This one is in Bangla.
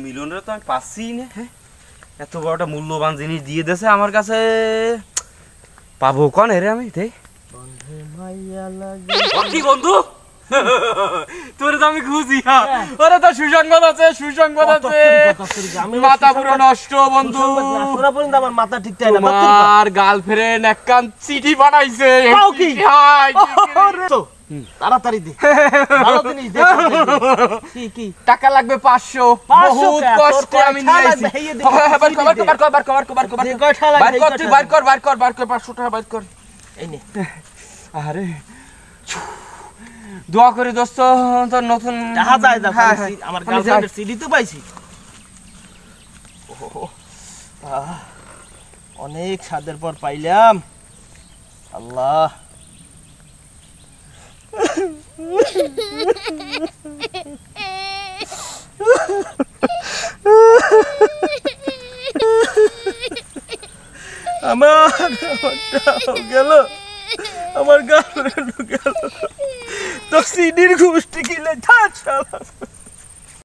মিলনের তো আমি পাচ্ছি না। হ্যাঁ, এত বড়টা মূল্যবান জিনিস দিয়ে দিয়েছে আমার কাছে, পাবো কোন রে আমি? দেখ কি বন্ধু, তোরে তো আমি খুঁজি। ওরে তো সুসংবাদ আছে, সুসংবাদ আছে। মাথা পুরো নষ্ট বন্ধু, আমার মাথা ঠিক তাই না। আমার গার্লফ্রেন্ড একখান চিঠি বানাইছে। তাড়াতাড়ি দে, ভালো জিনিস দে। কি টাকা লাগবে 500। বহুত কষ্টে আমি নিয়ে আইছি। বার কর 500 টাকা বার কর। এই নে। আরে দোয়া করে দোস্ত, তোর নতুন টাকা যায় দা। আমার গার্লফ্রেন্ডের সিডি তো পাইছি। অনেক সাদের পর পাইলাম। আল্লাহ, আমার গেল, আমার গার্লফ্রেন্ড গেল। তো সিডির গোষ্ঠী কিলে থাক শালা।